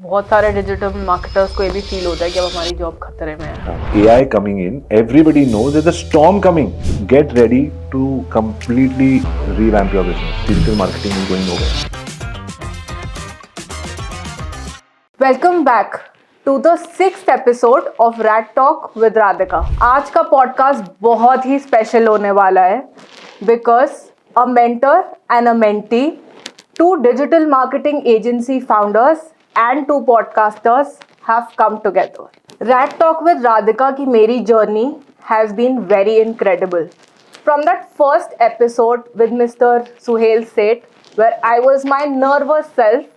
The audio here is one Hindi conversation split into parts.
बहुत सारे डिजिटल मार्केटर्स को ये भी फील होता है कि अब हमारी जॉब खतरे में है। AI coming in, everybody knows there's a storm coming. Get ready to completely revamp your business. Digital marketing is going nowhere. Welcome back to the 6th episode of rat talk with Radhika. आज का पॉडकास्ट बहुत ही स्पेशल होने वाला है because a mentor and a mentee, 2 digital marketing agency founders and 2 podcasters have come together. Rat Talk with Radhika की मेरी journey has been very incredible. From that first episode with Mr. Suhail Seth, where I was my nervous self,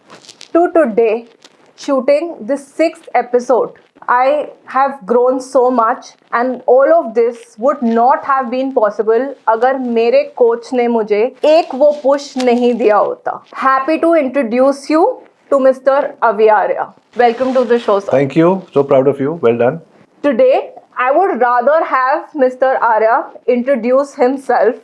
to today shooting this 6th episode, I have grown so much and all of this would not have been possible अगर मेरे कोच ने मुझे एक वो पुश नहीं दिया होता. Happy to introduce you to Mr. Avi Arya. Welcome to the show, sir. Thank you. So proud of you. Well done. Today, I would rather have Mr. Arya introduce himself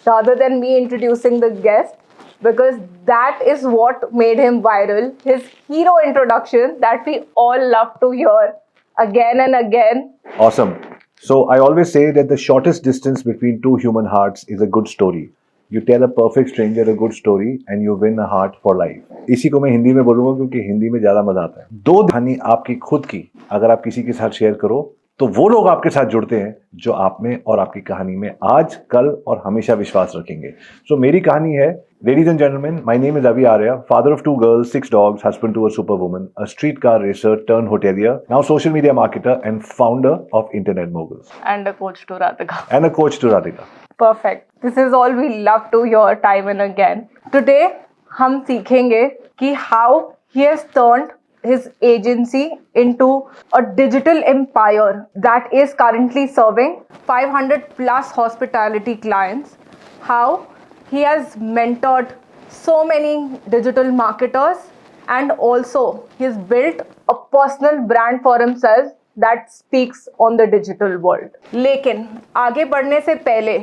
rather than me introducing the guest, because that is what made him viral. His hero introduction that we all love to hear again and again. Awesome. So I always say that the shortest distance between 2 human hearts is a good story. You tell a perfect stranger a good story and you win a heart for life. इसी को मैं हिंदी में बोलूँगा क्योंकि हिंदी में ज़्यादा मजा आता है. 2 कहानी आपकी खुद की अगर आप किसी के साथ शेयर करो तो वो लोग आपके साथ जुड़ते हैं जो आप में और आपकी कहानी में आज, कल और हमेशा विश्वास रखेंगे. So मेरी कहानी है, ladies and gentlemen, my name is Avi Arya, father of 2 girls, 6 dogs, husband to a superwoman, a streetcar racer turned hotelier, now social media marketer and founder of Internet Moguls. And a coach to Radhika. And a coach to Radhika. Perfect. This is all we love to hear time and again. Today हम सीखेंगे कि how he has turned his agency into a digital empire that is currently serving 500 plus hospitality clients. How he has mentored so many digital marketers and also he's built a personal brand for himself that speaks on the digital world. लेकिन आगे बढ़ने से पहले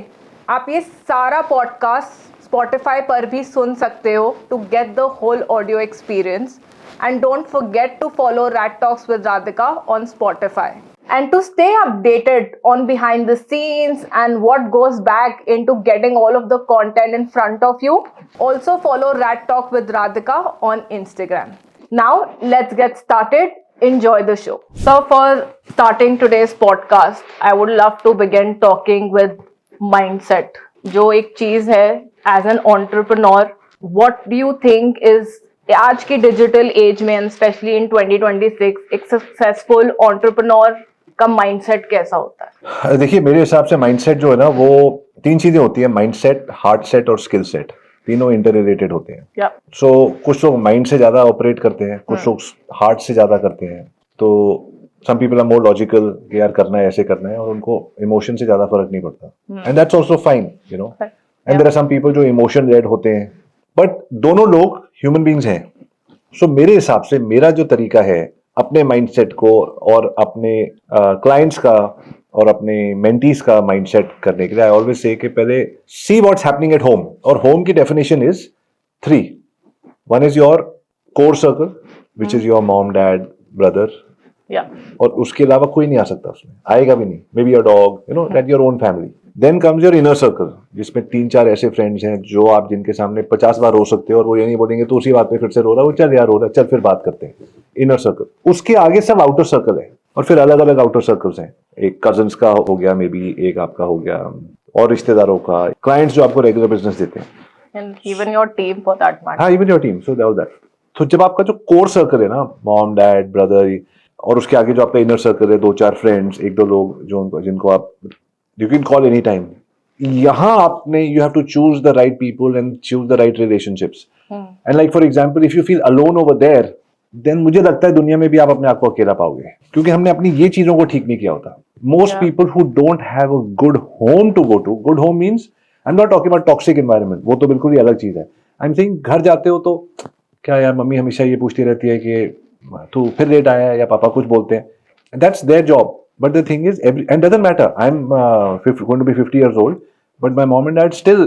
आप ये सारा पॉडकास्ट स्पॉटिफाई पर भी सुन सकते हो to get the whole audio experience. And don't forget to follow Rat Talks with Radhika on Spotify. And to stay updated on behind the scenes and what goes back into getting all of the content in front of you, also follow Rat Talk with Radhika on Instagram. Now, let's get started. Enjoy the show. So, for starting today's podcast, I would love to begin talking with mindset. जो एक चीज़ है as an entrepreneur, what do you think is आज की डिजिटल एज में एंड स्पेशली इन 2026 एक सक्सेसफुल एंटरप्रेन्योर का माइंडसेट कैसा होता है? देखिए, मेरे हिसाब से माइंडसेट जो है ना वो 3 चीजें होती है, माइंडसेट, हार्ट सेट और स्किल सेट. तीनों इंटर रिलेटेड होते हैं. सो कुछ लोग माइंड से ज्यादा ऑपरेट करते हैं, कुछ लोग हार्ट से ज्यादा करते हैं. तो some people are more logical कि यार करना है, ऐसे करना है, और उनको इमोशन से ज्यादा फर्क नहीं पड़ता. And that's also fine, you know. And there are some people जो इमोशन लेड होते हैं, बट दोनों लोग ह्यूमन बीइंग्स हैं. सो मेरे हिसाब से मेरा जो तरीका है अपने माइंडसेट को और अपने क्लाइंट्स का और अपने मेंटीज का माइंडसेट करने के लिए, आई ऑलवेज से कि पहले सी व्हाट्स हैपनिंग एट होम. और होम की definition is 3. 1 is your core circle which is your mom, dad, brother, और उसके अलावा कोई नहीं आ सकता, उसमें आएगा भी नहीं. Maybe your dog, you know, that your own family. Then comes your inner circle जिसमें 3-4 ऐसे फ्रेंड्स हैं जो आप जिनके सामने 50 बार रो सकते हो और वो ये नहीं बोलेंगे तो उसी बात पे फिर से रो रहा है, वो चल यार रो रहा है, चल फिर बात करते हैं. Inner circle. उसके आगे सब आउटर सर्कल है और फिर अलग अलग आउटर सर्कल्स हैं. एक कजन्स का हो गया, मे बी एक आपका हो गया, और रिश्तेदारों का, क्लाइंट्स जो आपको रेगुलर बिजनेस देते हैं, and even your team for that matter. हाँ, even your team. So that. तो जब आपका जो कोर सर्कल है ना, मॉम, डैड, ब्रदर, और उसके आगे जो आपका इनर सर्कल है, 2-4 फ्रेंड्स, 1-2 लोग जो जिनको आप you can call any time, यहाँ आपने you have to choose the right people and choose the right relationships. And like for example, if you feel alone over there, then मुझे लगता है दुनिया में भी आप अपने आप को अकेला पाओगे, क्योंकि हमने अपनी ये चीजों को ठीक नहीं किया होता. Most people who don't have a good home to go to, good home means I am not talking about toxic environment, वो तो बिल्कुल ही अलग चीज है. आई एम सेइंग घर जाते हो तो क्या यार, मम्मी हमेशा ये पूछती रहती है कि तू फिर लेट आया है, या पापा कुछ बोलते हैं. That's their job. But the thing is, and doesn't matter, I am going to be 50 years old, but my mom and dad still,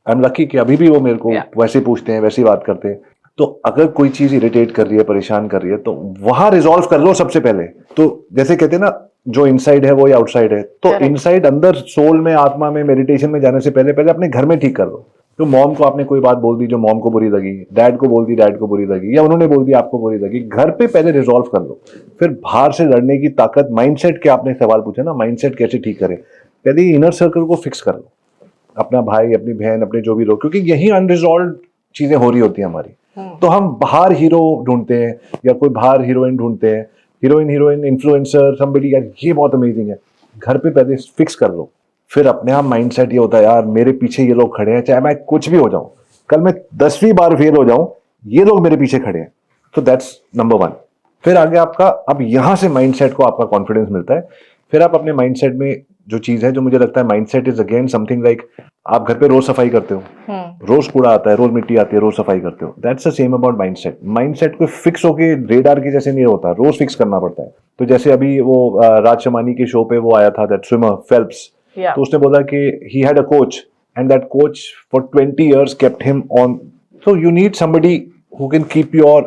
I am lucky कि अभी भी वो मेरे को वैसे पूछते हैं, वैसी बात करते हैं. तो अगर कोई चीज इरिटेट कर रही है, परेशान कर रही है, तो वहां रिजॉल्व कर लो सबसे पहले। तो जैसे कहते हैं ना, जो इनसाइड है वो या आउटसाइड है, तो Correct. इनसाइड अंदर सोल में, आत्मा में, मेडिटेशन में जाने से पहले पहले अपने घर में ठीक कर लो। तो मॉम को आपने कोई बात बोल दी जो मॉम को बुरी लगी, डैड को बोल दी, डैड को बुरी लगी, या उन्होंने बोल दी आपको बुरी लगी, घर पे पहले रिजॉल्व कर लो। फिर बाहर से लड़ने की ताकत, माइंडसेट के आपने सवाल पूछा ना, माइंडसेट कैसे ठीक करें, पहले इनर सर्कल को फिक्स कर लो। अपना भाई, अपनी बहन, अपने जो भी लोग, क्योंकि यही अनरिजॉल्व चीजें हो रही होती हैं हमारी। तो हम बाहर हीरो ढूंढते हैं या कोई बाहर हीरोइन ढूंढते हैं, हीरोइन इन्फ्लुएंसर समबडी, यार ये बहुत अमेजिंग है। घर पे पहले फिक्स कर लो, फिर अपने आप माइंडसेट ये होता है, यार मेरे पीछे ये लोग खड़े हैं, चाहे मैं कुछ भी हो जाऊं, कल मैं 10वीं बार फेल हो जाऊं, ये लोग मेरे पीछे खड़े हैं। तो दैट्स नंबर 1। फिर आगे आपका, अब यहां से माइंडसेट को आपका कॉन्फिडेंस मिलता है। फिर आप अपने माइंडसेट में जो चीज है, जो मुझे लगता है mindset is again something like, आप घर पे रोज सफाई करते हो, रोज कूड़ा आता है, रोज मिट्टी आती है, रोज सफाई करते हो। That's the same about mindset. Mindset को फिक्स होके रेडार की जैसे नहीं होता, रोज फिक्स करना पड़ता है। तो जैसे अभी वो राज शमानी के शो पे वो आया था, दैट स्विमर फेल्प्स, तो उसने बोला कि he had a coach and that coach for 20 years kept him on. So you need somebody who can keep your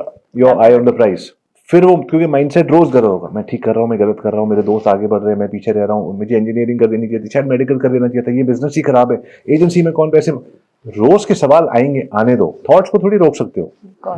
eye on the prize. फिर वो, क्योंकि माइंडसेट रोज गलत होगा, मैं ठीक कर रहा हूँ, मैं गलत कर रहा हूँ, मेरे दोस्त आगे बढ़ रहे हैं, मैं पीछे रह रहा हूँ, मुझे इंजीनियरिंग कर देनी चाहिए थी, शायद मेडिकल कर देना चाहिए था, ये बिजनेस ही खराब है, एजेंसी में कौन पैसे। रोज के सवाल आएंगे, आने दो। थॉट्स को थोड़ी रोक सकते हो,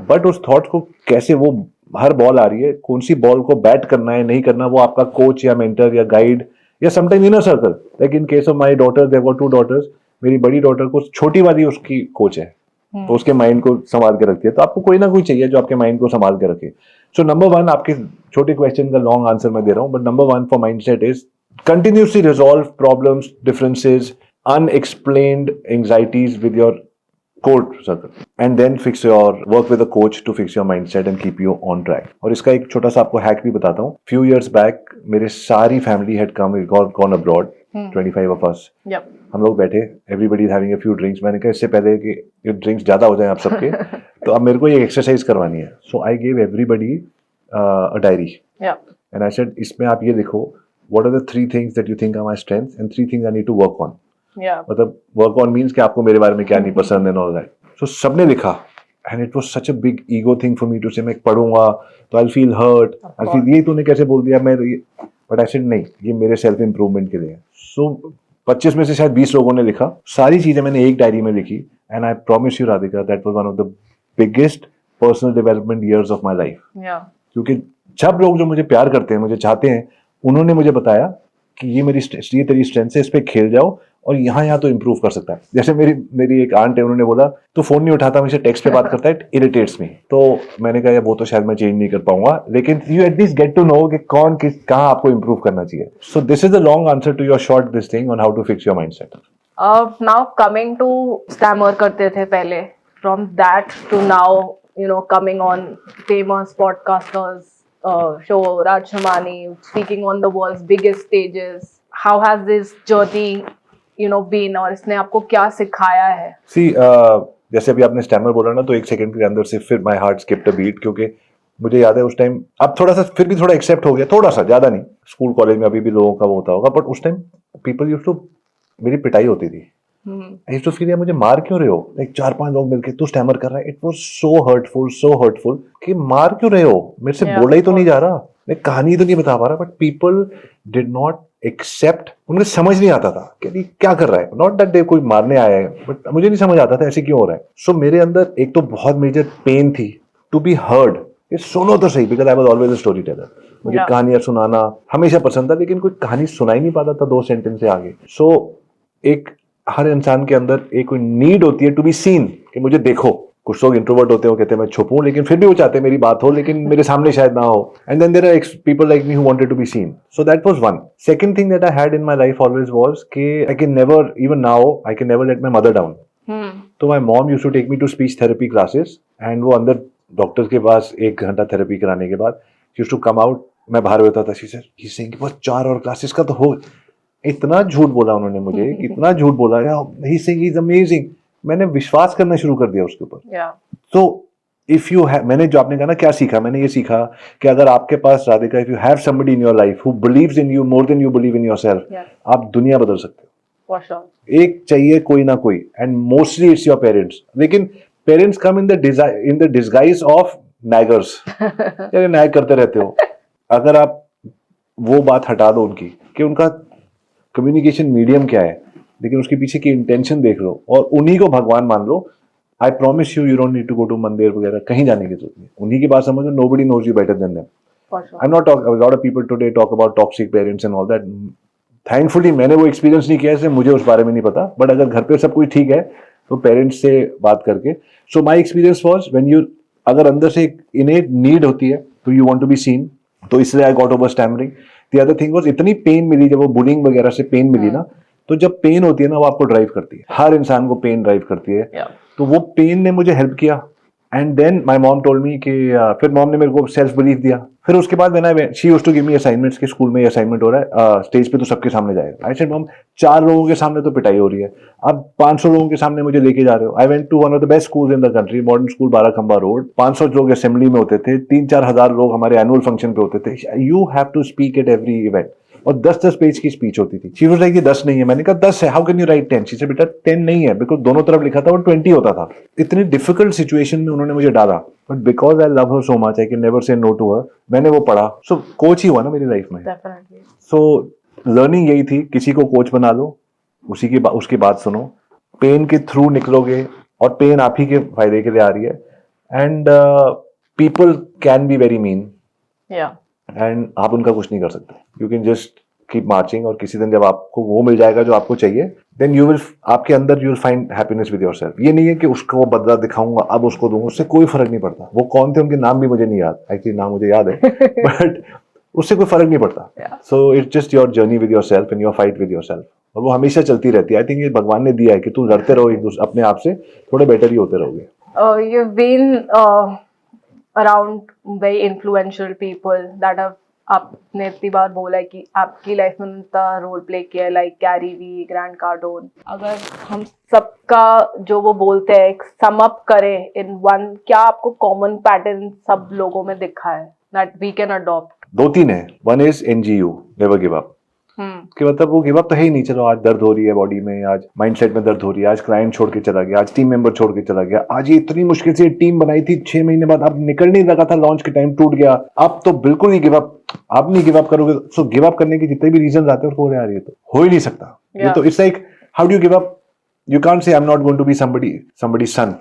बट उस थॉट्स को कैसे, वो हर बॉल आ रही है, कौन सी बॉल को बैट करना है, नहीं करना, वो आपका कोच या मेंटर या गाइड या sometime inner circle. Like in case of my daughter, there were 2 daughters, मेरी बड़ी डॉटर को छोटी वाली उसकी कोच है, तो उसके माइंड को संभाल के रखती है। तो आपको कोई ना कोई चाहिए जो आपके माइंड को संभाल के रखे। सो नंबर 1, आपके छोटे क्वेश्चन का लॉन्ग आंसर मैं दे रहा हूं, but number 1 for mindset is continuously resolve problems, differences, unexplained anxieties with your core circle, and then work with a coach to fix your mindset and keep you on track. और इसका एक छोटा सा आपको हैक भी बताता हूँ। Few years back मेरे सारी family had gone abroad, 25 of us. Yep. हम लोग बैठे, everybody is having a few drinks. मैंने कहा इससे पहले कि ये ड्रिंक्स ज्यादा हो जाए आप सबके, तो अब मेरे को ये एक्सरसाइज करवानी है। So I gave everybody a diary. Yeah. And I said इसमें आप ये लिखो, what are the 3 things that you think are my strengths and 3 things I need to work on. Yeah. मतलब work on means कि आपको मेरे बारे में क्या नहीं पसंद and all that. So सबने लिखा, and it was such a big ego thing for me to say मैं पढ़ूंगा तो I'll feel hurt, I'll feel ये तूने कैसे बोल दिया, मैं but I said नहीं, ये मेरे सेल्फ इम्प्रूवमेंट के लिए। So 25 में से शायद 20 लोगों ने लिखा, सारी चीजें मैंने एक डायरी में लिखी, and I promise you Radhika, that was one of the biggest personal development years of my life. Yeah. क्योंकि जब लोग जो मुझे प्यार करते हैं, मुझे चाहते हैं, उन्होंने मुझे बताया कि ये तेरी स्ट्रेंथ है, इस पे खेल जाओ और यहाँ तो इम्प्रूव कर सकता है। जैसे मेरी एक आंट है, उन्होंने बोला तो फोन नहीं उठाता, हमेशा टेक्स्ट पे बात करता है, इट इरिटेट्स मी। तो मैंने कहा वो तो शायद मैं चेंज नहीं कर पाऊंगा, लेकिन you at least get to know कि कौन कहाँ आपको इम्प्रूव करना चाहिए। So this is the long answer to your short this thing on how to fix your mindset. Now coming to stammer करते थे पहले, from that to now coming on famous podcasters show, Raj Shamani, speaking on the world's biggest stages. How has this journey been, और इसने आपको क्या सिखाया है? See, जैसे अभी आपने स्टैमर बोला ना, तो एक सेकंड के अंदर से फिर my heart skipped a beat, क्योंकि मुझे याद है उस टाइम, अब थोड़ा सा फिर भी थोड़ा एक्सेप्ट हो गया, थोड़ा सा, ज्यादा नहीं। स्कूल कॉलेज में अभी भी लोगों का वो होता होगा, बट उस टाइम पीपल यूज्ड टू, मेरी पिटाई होती थी। आई यूज्ड टू फील, मुझे मार क्यों रहे हो, लाइक 4-5 लोग मिलके तू स्टैमर कर रहा है। इट वाज सो हर्टफुल कि मार क्यों रहे हो, मेरे से बोला ही तो नहीं जा रहा, मैं कहानी तो नहीं बता पा रहा, but people did not accept. उन्हें समझ नहीं आता था कि क्या कर रहा है, नॉट दैट दे कोई मारने आया है, बट मुझे नहीं समझ आता था ऐसे क्यों हो रहा है। सो मेरे अंदर एक तो बहुत मेजर पेन थी टू बी हर्ड, ये सुनो तो सही, because I was always a story teller. मुझे कहानियां सुनाना हमेशा पसंद था, लेकिन कोई कहानी सुनाई नहीं पाता था 2 सेंटेंस से आगे। सो एक हर इंसान के अंदर एक कोई नीड होती है टू बी सीन, कि मुझे देखो। कुछ लोग इंट्रोवर्ट होते हैं, वो कहते हैं मैं छुपूं, लेकिन फिर भी वो चाहते हैं मेरी बात हो, लेकिन मेरे सामने शायद ना हो। And then there are people like me who wanted to be seen. So that was one. Second thing that I had in my life always was कि I can never, even now I can never let my mother down. तो my mom used to take me to speech therapy classes, and वो अंदर डॉक्टर के पास 1 घंटा थेरेपी कराने के बाद यूज्ड टू कम आउट, मैं बाहर होता था, she said he is saying बस 4 और क्लासेस का तो हो। इतना झूठ बोला उन्होंने मुझे, इतना झूठ बोला, he saying he is amazing. मैंने विश्वास करना शुरू कर दिया उसके ऊपर। तो इफ यू हैव, मैंने जो आपने कहा ना क्या सीखा, मैंने ये सीखा कि अगर आपके पास, Radhika, if you have somebody in your life who believes in you more than you believe in yourself, आप दुनिया बदल सकते हो। एक चाहिए कोई ना कोई, and mostly it's your parents. लेकिन parents come in the disguise of naggers. यार नैग करते रहते हो। अगर आप वो बात हटा दो उनकी कि उनका कम्युनिकेशन मीडियम क्या है, लेकिन उसके पीछे की इंटेंशन देख लो और उन्हीं को भगवान मान लो। I promise you don't need to go to mandir वगैरह, कहीं जाने की जरूरत नहीं। उन्हीं की बात समझो, nobody knows you better than them. I am not talk, a lot of people today talk about toxic parents and all that. Thankfully मैंने वो एक्सपीरियंस नहीं किया, इसलिए मुझे उस बारे में नहीं पता। बट अगर घर पे सब कुछ ठीक है तो पेरेंट्स से बात करके, so my experience was when you, अगर अंदर से एक इनेट नीड होती है तो you want to be seen, तो इसलिए I got over stammering. The other thing was, इतनी पेन मिली जब वो बुलिंग वगैरह से पेन मिली ना, तो जब पेन होती है ना वो आपको ड्राइव करती है। हर इंसान को पेन ड्राइव करती है। तो वो पेन ने मुझे हेल्प किया। And then my mom told me कि फिर मॉम ने मेरे को सेल्फ बिलीफ दिया। फिर उसके बाद when she used to give me assignments कि स्कूल में ये असाइनमेंट हो रहा है, स्टेज पे तो सबके सामने जाएगा। आई सेड मॉम 4 लोगों के सामने तो पिटाई हो रही है, अब 500 लोगों के सामने मुझे लेके जा रहे हो। I went to one of the best schools in the country, modern school Barakhamba road. 500 लोग असेंबली में होते थे, 3-4 हजार लोग हमारे एनुअल फंक्शन पे होते थे। You have to speak at every event. और 10-10 पेज की स्पीच होती थी। शी वाज लाइक कि 10 नहीं है। मैंने कहा 10 है, how can you right 10? She said बेटा 10 नहीं है, बिकॉज दोनों तरफ लिखा था और 20 होता था। इतनी डिफिकल्ट सिचुएशन में उन्होंने मुझे डाला, but because I love her so much I can never say no to her. मैंने वो पढ़ा, सो कोच ही हुआ ना मेरी लाइफ में। सो लर्निंग यही थी, किसी को कोच बना लो, उसकी बात सुनो, पेन के थ्रू निकलोगे और पेन आप ही के फायदे के लिए आ रही है। And people can be very mean and आप उनका कुछ नहीं कर सकते। You can just keep marching, और किसी दिन जब आपको वो मिल जाएगा जो आपको चाहिए, देन यू विल, आपके अंदर you will find happiness with yourself. ये नहीं है कि उसको वो बदला दिखाऊंगा अब उसको दूंगा, उससे कोई फर्क नहीं पड़ता। वो कौन थे उनके नाम भी मुझे नहीं याद, एक्चुअली नाम मुझे याद है बट उससे कोई फर्क नहीं पड़ता। So it's just your journey with yourself and your fight with yourself, और वो हमेशा चलती रहती है। आई थिंक ये भगवान ने दिया है कि तुम लड़ते रहो एक दूसरे अपने आप से, थोड़े बेटर ही होते रहोगे। You've been around very influential people that have, आपने इतनी बार बोला है कि आपकी लाइफ में उनका रोल प्ले किया है, like Gary Vee, Grant Cardone. अगर हम सबका जो वो बोलते हैं सम अप करें इन वन, क्या आपको कॉमन पैटर्न सब लोगों में दिखा है दैट वी कैन अडॉप्ट? 2-3 है। One is NGU, never give up. कि मतलब वो गिव अप तो है ही नहीं। चलो आज दर्द हो रही है बॉडी में, आज माइंडसेट में दर्द हो रही है, आज क्लाइंट छोड़ के चला गया, आज टीम मेंबर छोड़ के चला गया, आज ये इतनी मुश्किल से टीम बनाई थी 6 महीने बाद, अब निकल नहीं लगा था, लॉन्च के टाइम टूट गया, अब तो बिल्कुल ही गिव अप। आप नहीं गिव अप करोगे, सो गिव अप करने के जितने भी रीजन आते हैं उसको यार ये तो हो ही नहीं सकता। ये तो it's like how do you give up? You can't say I am not going to be somebody's son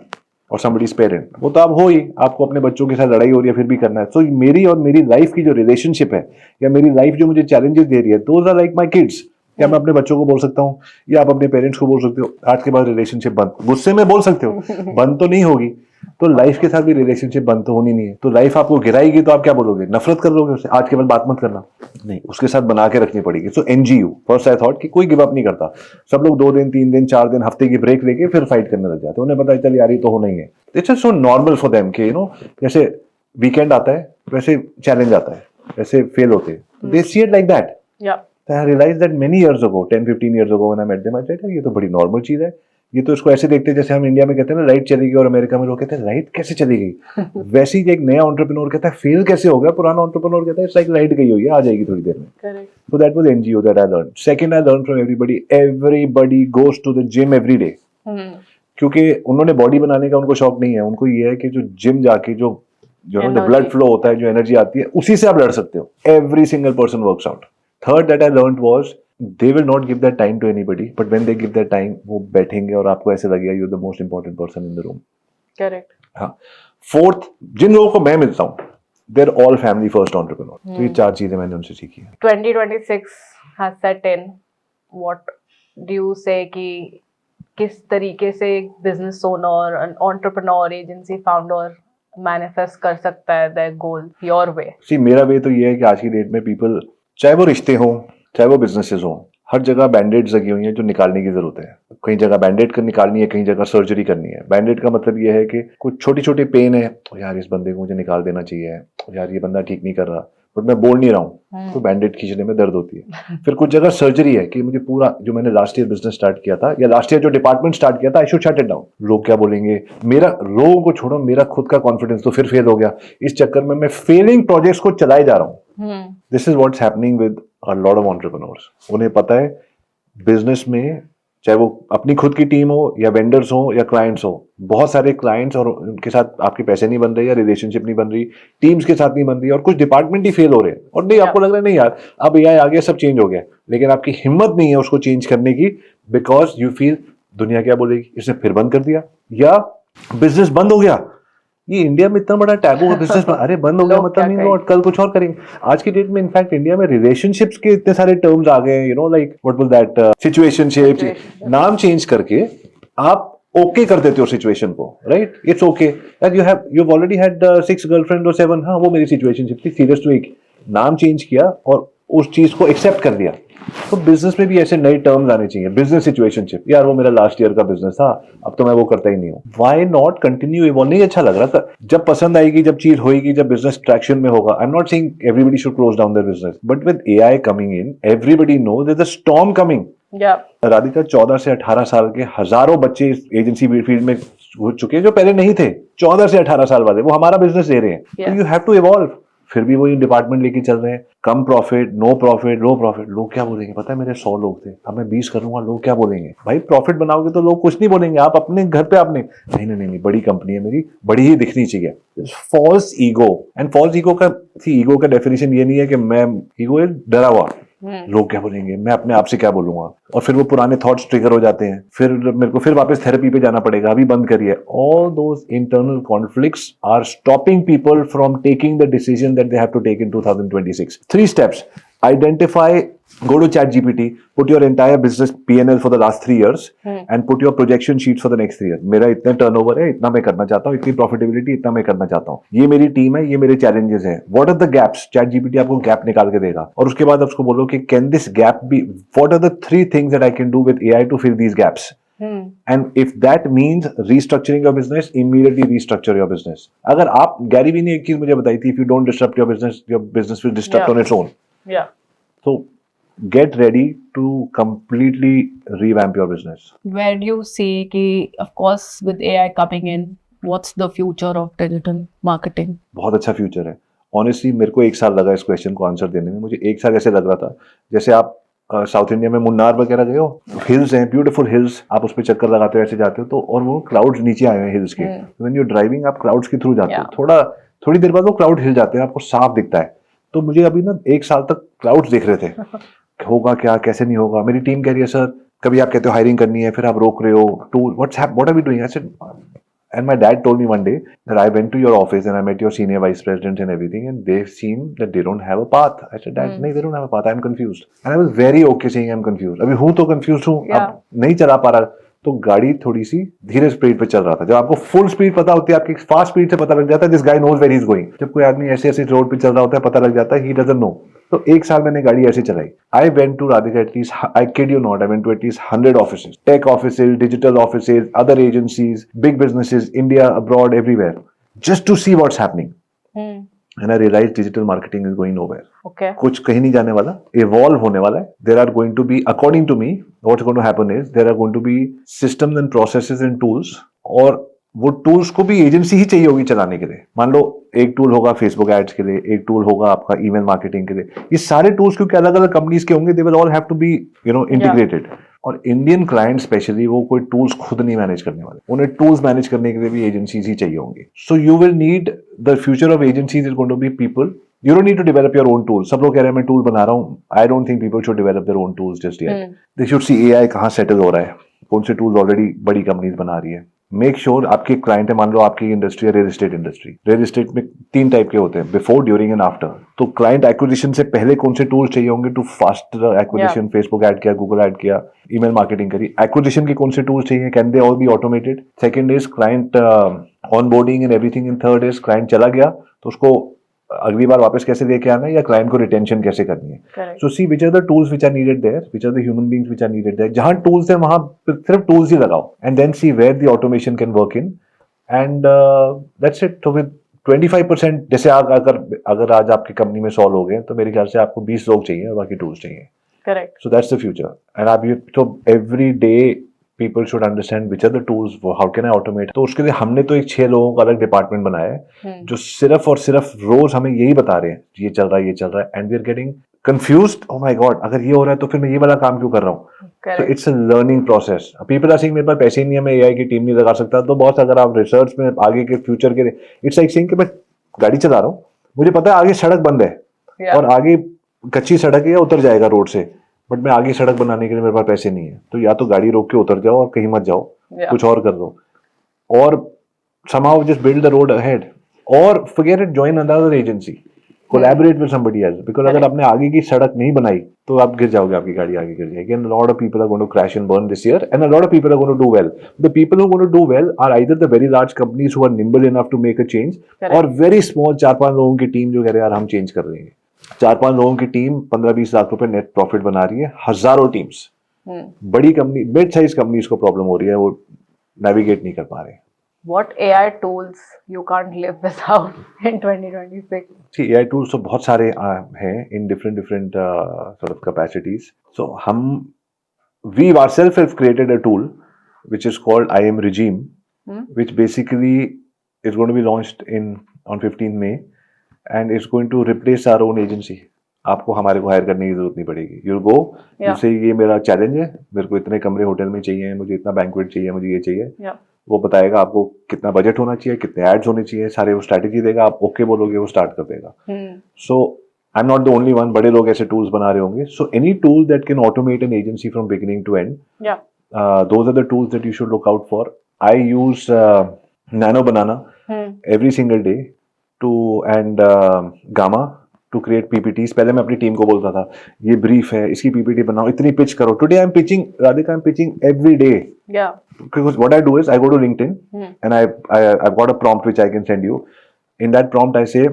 और somebody's पेरेंट। वो तो आप हो ही, आपको अपने बच्चों के साथ लड़ाई हो रही है फिर भी करना है। सो मेरी और मेरी लाइफ की जो रिलेशनशिप है, या मेरी लाइफ जो मुझे चैलेंजेस दे रही है, those are like my kids. या मैं अपने बच्चों को बोल सकता हूँ, या आप अपने पेरेंट्स को बोल सकते हो आज के बाद रिलेशनशिप बंद, गुस्से में बोल सकते हो, बंद तो नहीं होगी। तो लाइफ के साथ भी रिलेशनशिप बंद तो होनी नहीं है। तो लाइफ आपको गिराएगी तो आप क्या बोलोगे? नफरत कर लोगे उससे, आज के बाद बात मत करना, नहीं, उसके साथ बना के रखनी पड़ेगी। सो NGU, फर्स्ट आई थॉट कि कोई गिव अप नहीं करता। सब लोग 2 दिन 3 दिन 4 दिन हफ्ते की ब्रेक लेके फिर फाइट करने लग जाते हैं। उन्हें पता है चल यार ये तो होना ही है। It's so normal for them कि जैसे वीकेंड आता है वैसे चैलेंज आता है, वैसे फेल होते हैं। They see it like that. I realized that many years ago, 10-15 years ago when I met them, I said ये तो बड़ी नॉर्मल चीज है। ये तो इसको ऐसे देखते हैं जैसे हम इंडिया में कहते हैं ना राइट चली गई, और अमेरिका में लोग कहते हैं राइट कैसे चली गई। वैसे ही एक नया एंटरप्रेन्योर कहता है फेल कैसे हो गया, पुराना एंटरप्रेन्योर कहता है इट्स लाइक राइट गई हुई है, आ जाएगी थोड़ी देर में। So that was NGO that I learned. Second, I learned from everybody. Everybody goes to the gym every day. क्योंकि उन्होंने बॉडी बनाने का उनको शौक नहीं है, उनको ये है कि जो जिम जाके जो ब्लड फ्लो होता है, जो एनर्जी आती है, उसी से आप लड़ सकते हो। Every single person works out. Third that I learned was they will not give that time to anybody, but when they give that time, वो बैठेंगे और आपको ऐसे लगेगा you're the most important person in the room. Correct. हाँ. Fourth, जिन लोगों को मैं मिलता हूँ, they're all family first entrepreneur. तो ये 4 चीजें मैंने उनसे सीखी हैं। 2026 has set in. What do you say कि किस तरीके से एक business owner, an entrepreneur, agency founder manifest कर सकता है their goal your way? See, मेरा वे तो ये है कि आज की डेट में people, चाहे वो रिश्ते हों, चाहे वो बिजनेसेस हों, हर जगह बैंडेड्स लगी हुई हैं जो निकालने की जरूरत है। कहीं जगह बैंडेड कर निकालनी है, कहीं जगह सर्जरी करनी है। बैंडेड का मतलब ये है कि कुछ छोटी छोटी पेन है, यार इस बंदे को मुझे निकाल देना चाहिए, यार ये बंदा ठीक नहीं कर रहा, बट मैं बोल नहीं रहा हूँ, तो बैंडेड खींचने में दर्द होती है। फिर कुछ जगह सर्जरी है कि मुझे पूरा जो मैंने लास्ट ईयर बिजनेस स्टार्ट किया था, या लास्ट ईयर जो डिपार्टमेंट स्टार्ट किया था, I should shut it down. लोग क्या बोलेंगे, मेरा लोगों को छोड़ो, मेरा खुद का कॉन्फिडेंस तो फिर फेल हो गया। इस चक्कर में मैं फेलिंग प्रोजेक्ट्स को चलाए जा रहा हूँ। This is what's happening with a lot of entrepreneurs. उन्हें पता है बिजनेस में चाहे वो अपनी खुद की टीम हो या वेंडर्स हो या क्लाइंट्स हो, बहुत सारे क्लाइंट्स और उनके साथ आपके पैसे नहीं बन रहे या रिलेशनशिप नहीं बन रही, टीम्स के साथ नहीं बन रही और कुछ डिपार्टमेंट ही फेल हो रहे हैं और नहीं आपको लग रहा है नहीं यार अब एआई आ गया सब चेंज हो गया, लेकिन आपकी हिम्मत नहीं है उसको चेंज करने की बिकॉज यू फील दुनिया क्या बोलेगी, इसने फिर बंद कर दिया या बिजनेस बंद हो गया। ये इंडिया में इतना बड़ा टैबू है बिजनेस में, अरे बंद हो गया मतलब नहीं और कल कुछ और करेंगे। आज की डेट में इनफैक्ट इंडिया में रिलेशनशिप्स के इतने सारे टर्म्स आ गए, you know like what was that situationship, नाम चेंज करके आप ओके कर देते हो सिचुएशन को, right? It's okay that you already had 6 girlfriend और 7, हाँ वो मेरी सिचुएशनशिप थी, सीरियस टू एक नाम चेंज किया और उस चीज को एक्सेप्ट कर दिया। तो बिजनेस में भी ऐसे नए टर्म्स आने चाहिए, बिजनेस सिचुएशनशिप, यार वो मेरा लास्ट ईयर का बिजनेस था अब तो मैं वो करता ही नहीं हूँ, व्हाई नॉट कंटिन्यू इवॉल्व। नहीं अच्छा लग रहा था, जब पसंद आएगी, जब चीज होगी, जब बिजनेस ट्रैक्शन में होगा। I am not saying everybody should close down their business, but with AI coming in everybody knows there is a storm coming. Radhika 14 से 18 साल के हजारों बच्चे इस एजेंसी फील्ड में घुस चुके हैं जो पहले नहीं थे, 14 से 18 साल वाले, वो हमारा बिजनेस दे रहे हैं। तो यू हैव टू इवॉल्व। फिर भी वही डिपार्टमेंट लेके चल रहे हैं, कम प्रॉफिट, नो प्रॉफिट, लो प्रॉफिट। लोग क्या बोलेंगे पता है, मेरे 100 लोग थे, अब मैं 20 करूंगा, लोग क्या बोलेंगे? भाई प्रॉफिट बनाओगे तो लोग कुछ नहीं बोलेंगे, आप अपने घर पे आपने नहीं नहीं नहीं बड़ी कंपनी है मेरी, बड़ी ही दिखनी चाहिए। False ego, and false ego का ईगो का डेफिनेशन ये नहीं है कि मैं, ईगो इज डरा हुआ, लोग क्या बोलेंगे, मैं अपने आप से क्या बोलूंगा, और फिर वो पुराने थॉट्स ट्रिगर हो जाते हैं, फिर मेरे को फिर वापस थेरेपी पे जाना पड़ेगा, अभी बंद करिए। All those internal conflicts are stopping people from taking the decision that they have to take in 2026। 3 steps. Identify, go to ChatGPT, put your entire business P&L for the last 3 years and put your projection sheets for the next 3 years. मेरा इतना टर्नओवर है, इतना मैं करना चाहता हूँ, इतनी प्रॉफिटेबिलिटी, इतना मैं करना चाहता हूँ, ये मेरी टीम है, ये मेरे चैलेंजेस हैं, what are the gaps. ChatGPT आपको गैप निकाल के देगा और उसके बाद उसको बोलो कि can this gap be, what are the 3 things that I can do with AI to fill these gaps. And if that means restructuring your business, immediately restructure your business. अगर आप, गैरी वी ने एक चीज मुझे बताई थी, if you don't disrupt your business will disrupt on its own. Yeah. So get ready to completely revamp your business. Where do you see कि of course with AI coming in, what's the future of digital marketing? बहुत अच्छा फ्यूचर है। ऑनेस्टली मेरे को 1 साल लगा इस क्वेश्चन को आंसर देने में। मुझे 1 साल ऐसे लग रहा था जैसे आप साउथ इंडिया में मुन्नार वगैरह गए हो, हिल्स हैं, ब्यूटीफुल हिल्स, आप उस पर चक्कर लगाते हो, ऐसे जाते हो तो, और वो क्लाउड्स नीचे आए हैं हिल्स के, व्हेन यू ड्राइविंग आप क्लाउड्स के थ्रू जाते हो, थोड़ी देर बाद वो क्लाउड हिल जाते हैं, आपको साफ दिखता है। तो मुझे अभी ना 1 साल तक क्लाउड्स दिख रहे थे, होगा क्या, कैसे नहीं होगा। मेरी टीम कह रही है सर, कभी आप कहते हो हायरिंग करनी है, फिर आप रोक रहे हो, tool what are we doing. I said, and my dad told me one day that I went to your office and I met your senior vice president and everything, and they seem that they don't have a path. I said, Dad, no, they don't have a path. I'm confused. And I was very okay saying I'm confused. अभी हूँ तो confused हूँ, अब नहीं चला पा रहा, तो गाड़ी थोड़ी सी धीरे स्पीड पे चल रहा था। जब आपको फुल स्पीड पता होती है, आपकी फास्ट स्पीड से पता लग जाता है this guy knows where he is going. जब कोई आदमी ऐसे ऐसे रोड पे चल रहा होता है, पता लग जाता है ही डजंट नो। तो 1 साल मैंने गाड़ी ऐसे चलाई। I went to Radhika at least, I kid you not, I went to at least 100 offices, tech offices, digital offices, other agencies, big businesses, India, abroad, everywhere, just to see what's happening. And I realized digital marketing is going nowhere. Okay. कुछ कहीं नहीं जाने वाला, evolve होने वाला है। There are going to be, according to me, what's going to happen is there are going to be systems and processes and tools, और वो टूल्स को भी एजेंसी ही चाहिए होगी चलाने के लिए। मान लो एक टूल होगा फेसबुक एड्स के लिए, एक टूल होगा आपका ईमेल मार्केटिंग के लिए। ये सारे टूल्स क्योंकि अलग अलग कंपनीज के होंगे, they will all have to be integrated. और इंडियन क्लाइंट स्पेशली वो कोई टूल्स खुद नहीं मैनेज करने वाले, उन्हें टूल्स मैनेज करने के लिए भी एजेंसीज ही चाहिए होंगी। So you will need, the future of agencies is going to be people. You don't need to develop your own tools. सब लोग कह रहे हैं मैं टूल बना रहा हूँ। I don't think people should develop their own tools just yet. They should see AI कहाँ सेटल हो रहा है, कौन से टूल्स ऑलरेडी बड़ी कंपनीज बना रही है। मेक श्योर आपके क्लाइंट है, मान लो आपकी इंडस्ट्री है real estate industry. Real estate में 3 टाइप के होते हैं, बिफोर, ड्यूरिंग एंड आफ्टर। तो क्लाइंट एक्विजिशन से पहले कौन से टूल्स चाहिए होंगे to faster acquisition? Facebook ad किया, गूगल ऐड किया, ईमेल मार्केटिंग करी, एक्विजिशन के कौन से टूल्स चाहिए, can they all be automated? Second is client onboarding and everything, and third is client चला गया तो उसको अगली बार वापस कैसे लेके आना है, या क्लाइंट को रिटेंशन कैसे करनी है। So see which are the tools which are needed there, which are the human beings which are needed there. जहां टूल्स है वहां सिर्फ टूल्स ही लगाओ, and then see where the automation can work in, and that's it. तो विद 25%, जैसे अगर आज आपकी कंपनी में 100 लोग हैं तो मेरे ख्याल से आपको 20 लोग चाहिए और बाकी टूल्स चाहिए। Correct. So that's the future, and आप ये तो every day people should understand which are the tools, how can I automate। तो उसके लिए हमने तो एक 6 लोगों का अलग डिपार्टमेंट बनाया है जो सिर्फ और सिर्फ रोज हमें यही बता रहे हैं ये चल रहा है, ये चल रहा है, and we are getting confused, oh my god, अगर ये हो रहा है तो फिर मैं ये वाला काम क्यों कर रहा हूँ. So Correct. it's a learning process. People are saying मेरे पास पैसे ही नहीं है, मैं AI की टीम नहीं लगा सकता. तो बहुत अगर आप रिसर्च में आगे के फ्यूचर के, it's like saying कि मैं गाड़ी चला रहा हूँ, मुझे पता है आगे सड़क बंद है Yeah. और आगे कच्ची सड़क है, उतर जाएगा रोड से, बट मैं आगे सड़क बनाने के लिए मेरे पास पैसे नहीं है. तो या तो गाड़ी रोक के उतर जाओ और कहीं मत जाओ, Yeah. कुछ और कर दो, और somehow just build the road ahead, or forget it, join another agency, collaborate with somebody else, because अगर आपने आगे की सड़क नहीं बनाई तो आप गिर जाओगे, आपकी गाड़ी आगे गिर जाएगी. And a lot of people are going to crash and burn this year, and a lot of people are going to do well. The people who are going to do well are either the very large companies who are nimble enough to make a change, Correct. और very small 4-5 लोगों की टीम जो कह रहे हैं यार हम चेंज कर देंगे. 4-5 लोगों की टीम 15-20 लाख रुपए नेट प्रॉफिट बना रही है. हजारों टीम्स, बड़ी कंपनी, मिड साइज कंपनीज को प्रॉब्लम हो रही है, वो नेविगेट नहीं कर पा रहे. What AI tools you can't live without in 2026? See, AI tools तो बहुत सारे हैं in different sort of capacities. So we ourselves have created a tool which is called IM Regime, which basically is going to be launched on 15 May, and it's going to replace our own agency. आपको हमारे को हायर करने की जरूरत नहीं पड़ेगी. You'll go, you say ये मेरा चैलेंज है, मेरे को इतने कमरे होटल में चाहिए, मुझे इतना बैंक्वेट चाहिए, मुझे ये चाहिए. Yeah. वो बताएगा आपको कितना बजट होना चाहिए, कितने एड्स होने चाहिए, सारे वो स्ट्रैटेजी देगा, आप ओके बोलोगे वो स्टार्ट कर देगा. So I am not the only one, बड़े लोग ऐसे टूल्स बना रहे होंगे. So any tool that can automate an agency from beginning to end, those are the tools that you should look out for. I use Nano Banana every single day too and Gamma to create PPTs. पहले मैं अपनी टीम को बोलता था ये ब्रीफ है, इसकी पीपीटी बनाओ, इतनी पिच करो. Today I am pitching, Radhika, I am pitching every day. Yeah. Because what I do is I go to LinkedIn and I've got a prompt which I can send you. In that prompt I say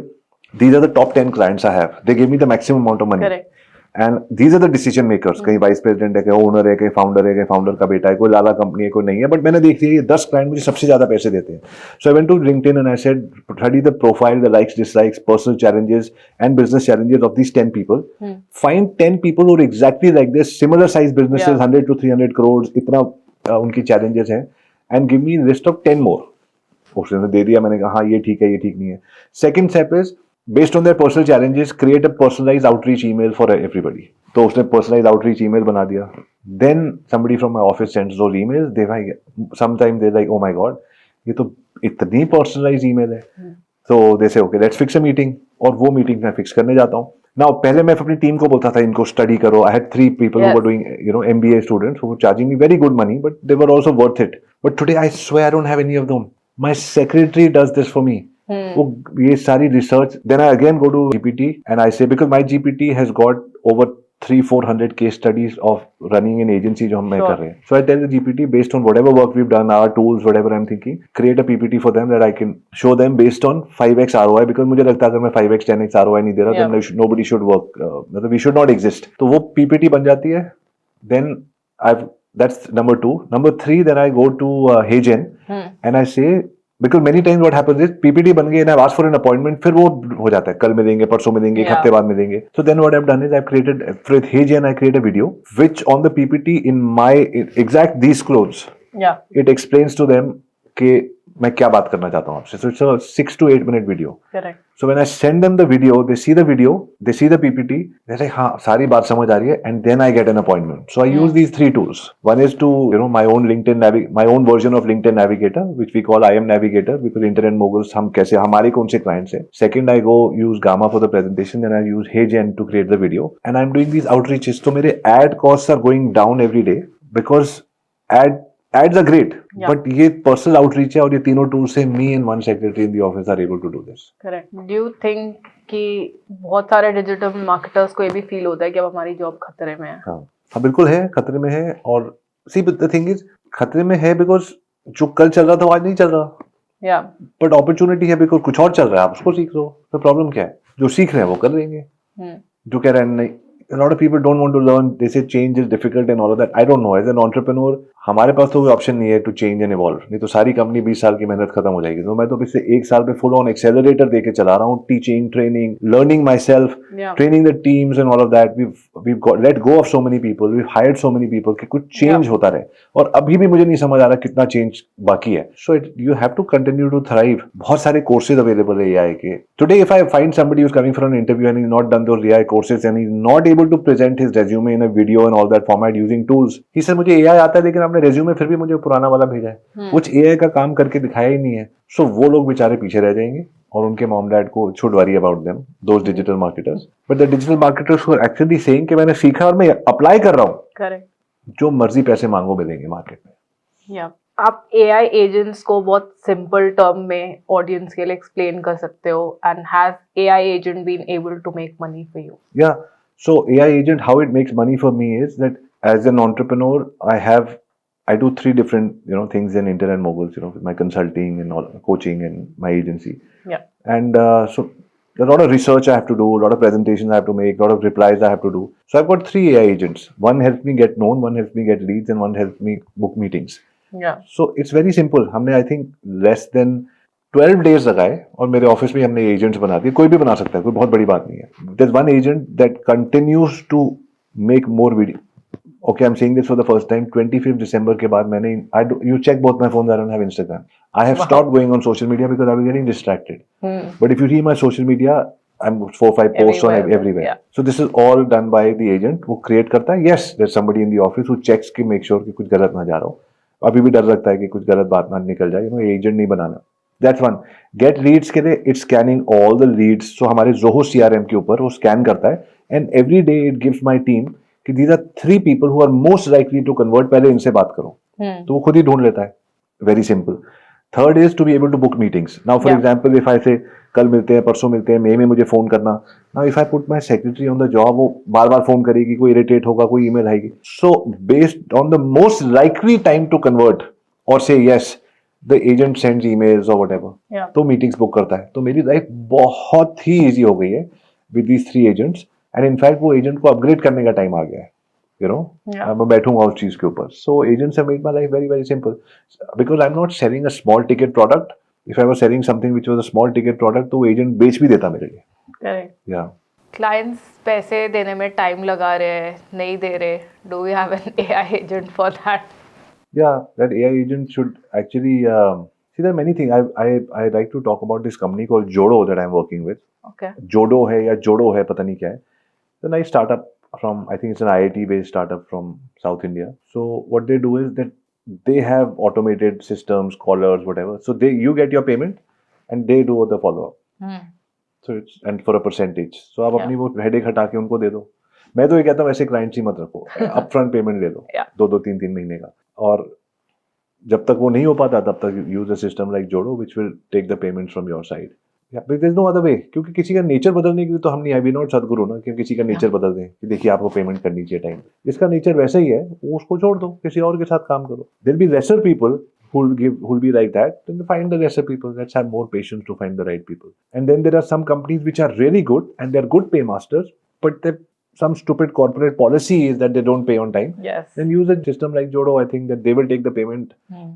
these are the top 10 clients I have. They give me the maximum amount of money. Correct. And these are the decision makers. कहीं वाइस प्रेसिडेंट है, कहीं ओनर है, कहीं फाउंडर है, कहीं फाउंडर का बेटा है, कोई लाला कंपनी है, कोई नहीं है. बट मैंने देख लिया ये 10 क्लाइंट मुझे सबसे ज्यादा पैसे देते हैं. So I went to LinkedIn and I said study the profile, the likes, dislikes, personal challenges and business challenges of these 10 people. Find 10 people who are exactly like this, similar size businesses, Yeah. 100 to 300 crores, इतना उनकी challenges हैं, and give me a list of 10 more. उसने दे दिया, मैंने कहा हाँ ये ठीक है, ये ठीक नहीं है. Second step is based on their personal challenges create a personalized outreach email for everybody. तो उसने personalized outreach email बना दिया. Then somebody from my office sends those emails. Sometimes they're like, oh my god, ये तो इतनी personalized email है. So they say okay, let's fix a meeting. और वो meeting मैं fix करने जाता हूँ. Now पहले मैं अपनी टीम को बोलता था इनको स्टडी करो. I had 3 people who were doing MBA students who were charging me very good money, but they were also worth it. But today I swear I don't have any of them. My secretary does this for me. वो ये सारी research. Then I again go to GPT and I say because my GPT has got over 300-400 case studies of running an agency जो हम मैं कर रहे हैं. So I tell the GPT based on whatever work we've done, our tools, whatever I'm thinking, create a PPT for them that I can show them based on 5x ROI, because मुझे लगता है अगर मैं 5x 10x ROI नहीं दे रहा then nobody should work, मतलब we should not exist. तो वो PPT बन जाती है. Then that's number 2. Number 3, then I go to HeyGen and I say, because many times what happens is PPT बन गई and I've asked for an appointment, फिर वो हो जाता है कल मिलेंगे, परसों मिलेंगे, एक हफ्ते बाद मिलेंगे. So then what I've done is I've created with HeyGen, I create a video which on the PPT in my exact these clothes, it explains to them कि मैं क्या बात करना चाहता हूँ आपसे. So it's a 6 to 8 minute video. Correct. So when I send them the video, they see the PPT, they say हाँ सारी बात समझ आ रही है, and then I get an appointment. So I use these 3 tools. One is to my own my own version of LinkedIn Navigator, which we call IM Navigator, because Internet Moguls हम कैसे हमारे कौन से clients हैं. Second, I go use Gamma for the presentation, then I use HeyGen to create the video, and I'm doing these outreaches. So मेरे ad costs are going down every day because ads are great, but ये personal outreach है और ये तीनों tools से me and one secretary in the office are able to do this. Correct. Do you think कि बहुत सारे डिजिटल मार्केटर्स को ये भी फील होता है कि अब हमारी जॉब खतरे में है? हाँ बिल्कुल है, खतरे में है. और see the thing is खतरे में है because जो कल चल रहा था वो आज नहीं चल रहा. But opportunity है because कुछ और चल रहा है, आप उसको सीख लो. तो प्रॉब्लम क्या है? जो सीख रहे हैं वो कर लेंगे. जो कह रहे हैं नहीं a lot of people don't want to learn. They say change is difficult and all of that. I don't know. As an entrepreneur, हमारे पास तो कोई ऑप्शन नहीं है टू चेंज एंड इवॉल्व. नहीं तो सारी कंपनी 20 साल की मेहनत खत्म हो जाएगी. तो मैं तो पिछले 1 साल पे फुल ऑन एक्सेलरेटर देके चला रहा हूँ. Teaching, training, learning my self, training the teams and all of that. we've got let go of so many people. we've hired so many people कि कुछ चेंज होता रहे. और अभी भी मुझे नहीं समझ आ रहा कितना चेंज बाकी है. So you have to continue to thrive. बहुत सारे कोर्सेज अवेलेबल है AI के. Today if I find somebody who's coming for an interview and he's not done those AI courses and he's not able to present his resume in a video and all that format using tools, he said मुझे AI आता है लेकिन आपने resume फिर भी मुझे पुराना वाला भेजा है. कुछ AI का काम करके दिखाया ही नहीं है. So वो लोग बेचारे पीछे रह जाएंगे और उनके मॉम डैड को should worry about them, those digital marketers. But the digital marketers who are actually saying कि मैंने सीखा और मैं अप्लाई कर रहा हूँ. करेक्ट. जो मर्जी पैसे मांगो मिलेंगे मार्केट में. या आप AI एजेंट्स को बहुत सिंपल टर्म में ऑडियंस के लिए एक्सप्लेन कर सकते हो. And has AI agent been able to make money for you? Yeah. So AI agent, how it makes money for me is that as an entrepreneur, I do 3 different things in Internet Moguls, with my consulting and all, coaching and my agency. Yeah. And so a lot of research I have to do, a lot of presentations I have to make, a lot of replies I have to do. So I've got 3 AI agents. One helps me get known, one helps me get leads, and one helps me book meetings. Yeah. So it's very simple. हमने I think less than 12 days लगाए और मेरे ऑफिस में हमने एजेंट्स बना दिए. कोई भी बना सकता है, कोई बहुत बड़ी बात नहीं है. There's one agent that continues to make more video. Okay, I'm saying this for the first time. 25th December के बाद मैंने you check both my phones. I don't have Instagram. I have stopped going on social media because I was getting distracted. But if you see my social media, I'm 4-5 posts on everywhere. Yeah. So this is all done by the agent. वो create करता है. Yes, there's somebody in the office who checks कि make sure कि कुछ गलत ना जा रहा हो. अभी भी डर लगता है कि कुछ गलत बात ना निकल जाए. एजेंट नहीं बनाना. That's one. Get leads के लिए it's scanning all the leads. So हमारे Zoho CRM के ऊपर वो scan करता है and every day it gives my team कि these are 3 people who are most likely to convert. पहले इनसे बात करो. तो वो खुद ही ढूंढ लेता है. Very simple. Third is to be able to book meetings. Now for example, if I say कल मिलते हैं, परसों मिलते हैं, मई में मुझे फोन करना. Now if I put my secretary on the job, वो बार बार फोन करेगी, कोई इरिटेट होगा, कोई ईमेल आएगी. So based on the most likely time to convert or say yes, the agent sends emails or whatever. तो मीटिंग्स बुक करता है. तो मेरी लाइफ बहुत ही ईजी हो गई है with these 3 agents. And in fact वो एजेंट को अपग्रेड करने का टाइम आ गया है. मैं बैठूंगा उस चीज के ऊपर. So agents have made my life very very simple because I am not selling a small ticket product. If I was selling something which was a small ticket product तो वो एजेंट बेच भी देता मेरे लिए. करेक्ट. या क्लाइंट्स पैसे देने में टाइम लगा रहे हैं, नहीं दे रहे. Do you have an AI agent for that? Yeah, that AI agent should actually see there are many things. I like to talk about this company called Jodo that I'm working with. Okay. Jodo है या Jodo है पता नहीं क्या है. It's a nice startup from, I think it's an IIT based startup from South India. So what they do is that they have automated systems, callers, whatever. So you get your payment and they do the follow up. So it's and for a percentage. So आप अपनी वो headache हटा के उनको दे दो. मैं तो ये कहता हूँ ऐसे क्लाइंट्स ही मत रखो. अपफ्रंट पेमेंट ले दो. 2-2, 3-3 महीने का. और जब तक वो नहीं हो पाता तब तक use a system like Jodo which will take the payments from your side. There is no other way. क्योंकि किसी का नेचर बदलने के लिए तो हम नहीं, आई वी नॉट सदगुरु ना कि किसी का नेचर बदल दें कि देखिए आपको पेमेंट करनी चाहिए टाइम. इसका नेचर वैसा ही है, वो उसको छोड़ दो, किसी और के साथ काम करो. There be lesser people who will be like that. Then find the lesser people. Let's have more patience to find the right people. And then there are some companies which are really good and they're good paymasters, but some stupid corporate policy is that they don't pay on time. Yes. Then use a system like Jodo. I think that they will take the payment,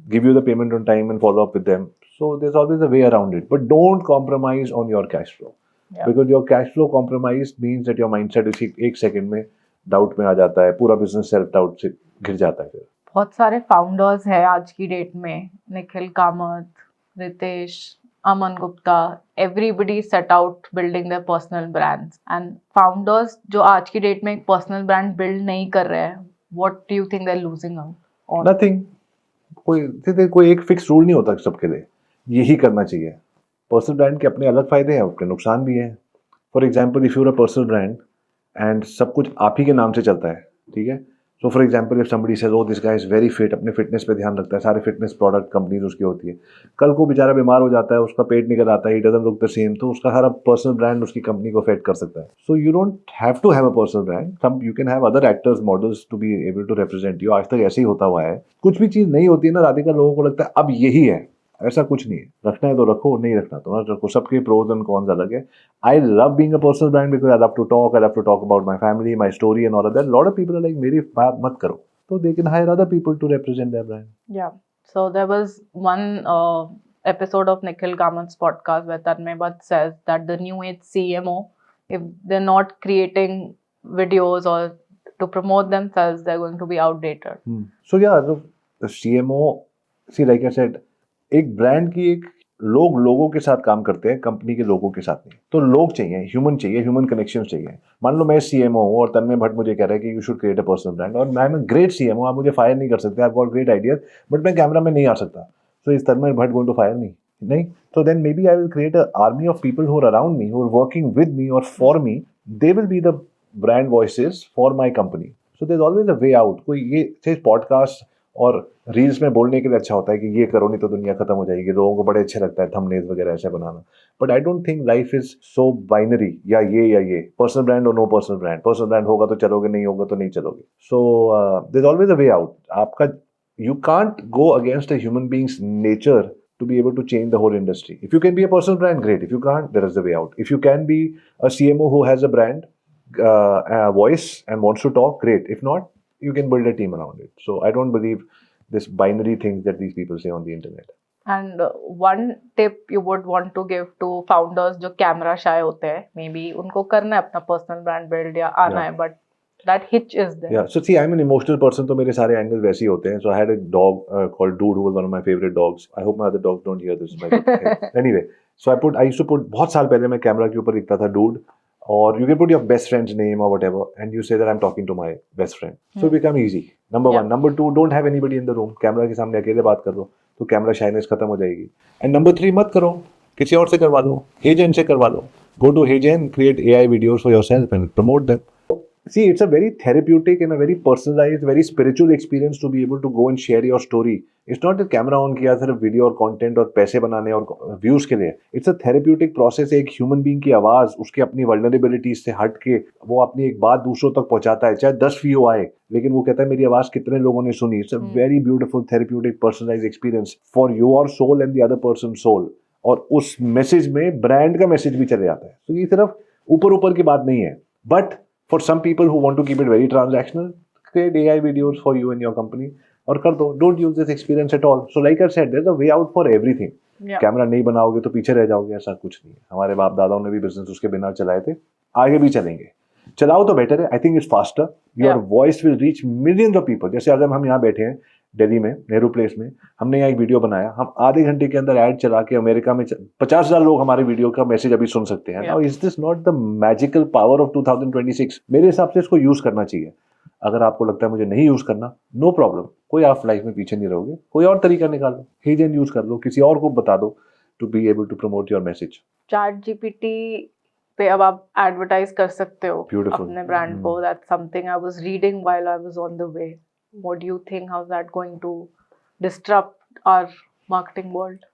give you the payment on time and follow up with them. So there's always a way around it. But don't compromise on your cash flow. Because your cash flow compromise means that your mindset is एक second में doubt में आ जाता है, पूरा business self doubt से गिर जाता है फिर. बहुत सारे फाउंडर्स हैं आज की डेट में. Nikhil Kamat, Ritesh, Aman Gupta, everybody set out building their personal brands. And founders जो आज की डेट में एक personal brand build नहीं कर रहे हैं, what do you think they're losing out on? Nothing. कोई एक फिक्स रूल नहीं होता सबके लिए. यही करना चाहिए. पर्सनल ब्रांड के अपने अलग फायदे हैं, अपने नुकसान भी हैं. For example if you're a personal brand and सब कुछ आप ही के नाम से चलता है, ठीक है. So for example if somebody says oh this guy is very fit, अपने फिटनेस पे ध्यान रखता है, सारे फिटनेस प्रोडक्ट कंपनीज उसकी होती है. कल को बेचारा बीमार हो जाता है, उसका पेट निकल आता है, he doesn't look the same, तो उसका सारा पर्सनल ब्रांड उसकी कंपनी को अफेक्ट कर सकता है. So you don't have to have a personal brand. Some you can have other actors, models to be able to represent you. आज तक ऐसे ही होता हुआ है. कुछ भी चीज नहीं होती है ना राधिका, लोगों को लगता है अब यही है, ऐसा कुछ नहीं है, रखना है तो रखो, नहीं रखना तो मत रखो, सबके प्रोज एंड कॉन्स अलग है. I love being a personal brand because I love to talk about my family, my story and all of that. Lot of people are like मेरी बात मत करो, so they can hire other people to represent their brand. Yeah. So there was one episode of Nikhil Kamat's podcast where Tanmay Bhatt says that the new age CMO, if they're not creating videos or to promote themselves, they're going to be outdated. So yeah, the CMO, see like I said, एक ब्रांड की एक लोगों के साथ काम करते हैं, कंपनी के लोगों के साथ नहीं. तो लोग चाहिए, ह्यूमन कनेक्शन चाहिए. मान लो मैं CMO हूँ और तन्मय भट्ट मुझे कह रहा है कि you should create a personal brand, और I am a great CMO, आप मुझे फायर नहीं कर सकते, I have got great ideas, but मैं कैमरा में नहीं आ सकता. So is Tanmay Bhatt going to fire me? नहीं. So then maybe I will create an army of people who are around me, who are working with me or for me. They will be the brand voices for my company. So there's always a way out. कोई ये सिर्फ पॉडकास्ट और रील्स में बोलने के लिए अच्छा होता है कि ये करो नहीं तो दुनिया खत्म हो जाएगी, लोगों को बड़े अच्छे लगता है थंबनेल्स वगैरह ऐसे बनाना. But I don't think life is so binary, या ये पर्सनल ब्रांड और no personal brand. Personal brand होगा तो चलोगे, नहीं होगा तो नहीं चलोगे. So there is always a way out. आपका you can't go against a human being's nature to be able to change the whole industry. If you can be a personal brand, great. If you can't, there is a way out. If you can be a CMO who has a brand, a voice and wants to talk, great. If not, you can build a team around it. So I don't believe this binary things that these people say on the internet. And one tip you would want to give to founders जो camera shy होते हैं, maybe उनको करना है अपना personal brand build या आना है, but that hitch is there. Yeah, so see, I'm an emotional person, तो मेरे सारे angles वैसे ही होते हैं. So I had a dog called Dude, who was one of my favorite dogs. I hope my other dogs don't hear this. Anyway, so I used to put, बहुत साल पहले मैं कैमरा के ऊपर लिखता था Dude, or you can put your best friend's name or whatever, and you say that I'm talking to my best friend. So it become easy. Number one. Number two, don't have anybody in the room. Camera के सामने अकेले बात कर दो, तो कैमरा शाइनेस खत्म हो जाएगी. And number three, मत करो, किसी और से करवा दो, HeyGen से करवा दो. Go to HeyGen, create AI videos for yourself and promote them. See, it's a very therapeutic and a very personalized, very spiritual experience to be able to go and share your story. It's not the camera on किया सिर्फ वीडियो और कंटेंट और पैसे बनाने और व्यूज के लिए. It's a therapeutic process. एक ह्यूमन बीइंग की आवाज, उसकी अपनी वल्नरेबिलिटीज से हट के वो अपनी एक बात दूसरों तक पहुंचाता है, चाहे 10 व्यू आए, लेकिन वो कहता है मेरी आवाज कितने लोगों ने सुनी. It's a very beautiful therapeutic personalized experience for your soul and the other person's soul. और उस मैसेज में ब्रांड का मैसेज भी चले जाता है. तो ये सिर्फ ऊपर की बात नहीं है. But for some people who want to keep it very transactional, create AI videos for you and your company और कर दो. Don't use this experience at all. So like I said, there's a way out for everything. Camera नहीं बनाओगे तो पीछे रह जाओगे, ऐसा कुछ नहीं है. हमारे बाप दादाओं ने भी बिजनेस उसके बिना चलाए थे, आगे भी चलेंगे. चलाओ तो बेटर है. I think it's faster. Your voice will reach millions of people. जैसे अगर हम यहाँ बैठे हैं दिल्ली में, नेहरू प्लेस में, हमने यहाँ एक वीडियो बनाया, हम आधे घंटे के अंदर ऐड चला के अमेरिका में 50,000 लोग हमारे वीडियो का मैसेज अभी सुन सकते हैं. Now is this not the magical power of 2026? मेरे हिसाब से इसको यूज करना चाहिए. अगर आपको लगता है मुझे नहीं यूज करना, नो प्रॉब्लम, कोई आप लाइफ में पीछे नहीं रहोगे, कोई और तरीका निकालो, HeyGen यूज कर लो, किसी और को बता दो to be able to promote your message. ChatGPT पे अब आप एडवर्टाइज कर सकते हो अपने ब्रांड को. That's something I was reading while I was on the way. What do you think? How's that going to disrupt our marketing world?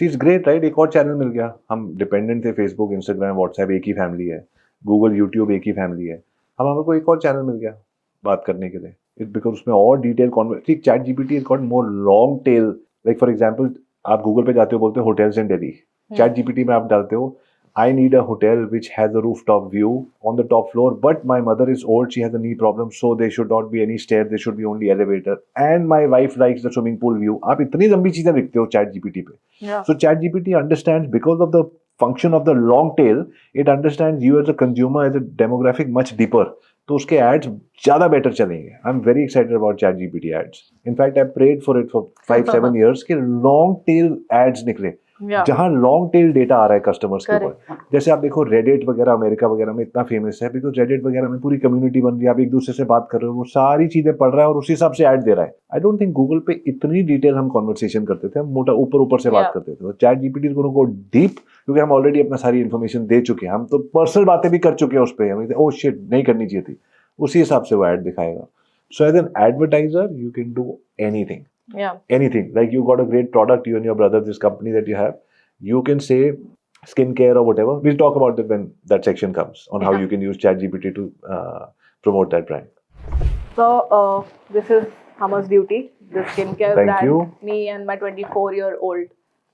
See, it's great, right? एक और चैनल मिल गया. हम डिपेंडेंट थे फेसबुक, इंस्टाग्राम, व्हाट्सएप, एक ही फैमिली है. गूगल, यूट्यूब एक ही फैमिली है. हम हमें को एक और चैनल मिल गया बात करने के लिए. इट बिकॉज उसमें और detail conversation. ChatGPT has got more long tail. Like for example, आप गूगल पे जाते हो, बोलते हो होटल्स इन दिल्ली. ChatGPT में आप डालते हो I need a hotel which has a rooftop view on the top floor, but my mother is old, she has a knee problem, so there should not be any stairs, there should be only elevator, and my wife likes the swimming pool view. आप इतनी लंबी चीजें लिखते हो ChatGPT पे. So ChatGPT understands, because of the function of the long tail, it understands you as a consumer, as a demographic much deeper. तो उसके ads ज़्यादा better चलेंगे. I'm very excited about ChatGPT ads. In fact, I prayed for it for 5-7 years कि long tail ads निकले. जहाँ लॉन्ग टेल डेटा आ रहा है कस्टमर्स के ऊपर. जैसे आप देखो रेडिट वगैरह अमेरिका वगैरह में इतना फेमस है बिकॉज रेडिट वगैरह में पूरी कम्युनिटी बन रही है, आप एक दूसरे से बात कर रहे हो, वो सारी चीजें पढ़ रहा है और उसी हिसाब से ऐड दे रहा है. आई डोंट थिंक गूगल पे इतनी डिटेल हम कॉन्वर्सेशन करते थे, हम मोटा ऊपर से बात करते थे. ChatGPT को गो डीप, क्योंकि हम ऑलरेडी अपना सारी इन्फॉर्मेशन दे चुके हैं. हम तो पर्सनल बातें भी कर चुके हैं उस पर. हम ओ शिट नहीं करनी चाहिए थी, उसी हिसाब से वो ऐड दिखाएगा. So as an advertiser you can do anything. Anything. Like you got a great product, you and your brother, this company that you have, you can say skincare or whatever. We'll talk about it when that section comes on how you can use ChatGPT to promote that brand. So this is Hummus Beauty, the skincare Thank brand. you. Me and my 24-year-old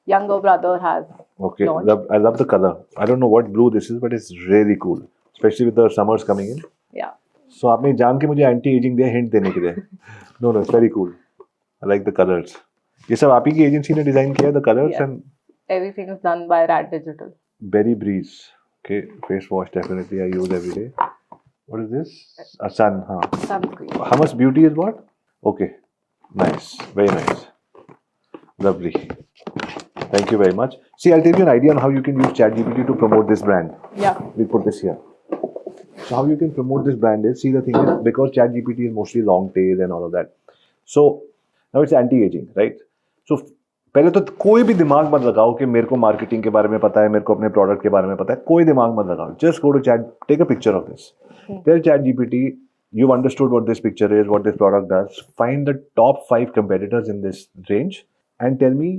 younger brother has Okay, launched. I love the color. I don't know what blue this is, but it's really cool, especially with the summers coming in. Yeah. So आपने जान के मुझे एंटी एजिंग दिया हिंट देने के लिए. No, it's very cool. I like the colors. ये सब आप ही की एजेंसी ने डिजाइन किया the colors Yes. and Everything is done by Rad Digital. Berry Breeze. Okay, face wash definitely I use every day. What is this? A sun. हाँ. Sunscreen. How much beauty is what? Okay, nice, very nice, lovely. Thank you very much. See, I'll tell you an idea on how you can use ChatGPT to promote this brand. Yeah. We put this here. So how you can promote this brand is, see the thing is, because ChatGPT is mostly long tail and all of that. So now it's anti-aging, right? So पहले तो कोई भी दिमाग मत लगाओ कि मेरे को मार्केटिंग के बारे में पता है, मेरे को अपने प्रोडक्ट के बारे में पता है, कोई दिमाग मत लगाओ. Just go to chat, take a picture of this. Tell ChatGPT, you've understood what this picture is, what this product does. Find the top 5 competitors in this range and tell me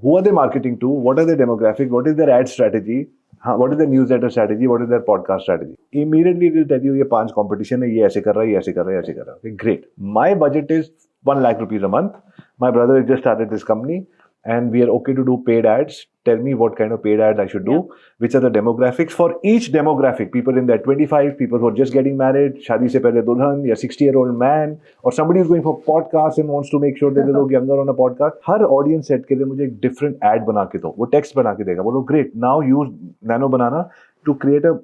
who are they marketing to, what are their demographic, what is their ad strategy, what is their newsletter strategy, what is their podcast strategy. Immediately it will tell you ये 5 competition है, ये ऐसे कर रहा है, ये ऐसे कर रहा है, ऐसे कर रहा है. Okay, great. My budget is 1 lakh rupees a month. My brother has just started this company and we are okay to do paid ads. Tell me what kind of paid ads I should do, which are the demographics for each demographic. People in their 25, people who are just getting married, शादी से पहले दुल्हन या 60-year-old man, or somebody who's going for podcast and wants to make sure that they look younger on a podcast. Her audience set के लिए मुझे एक different ad बना के दो, वो text बना के देगा. बोलो great, now use Nano Banana to create a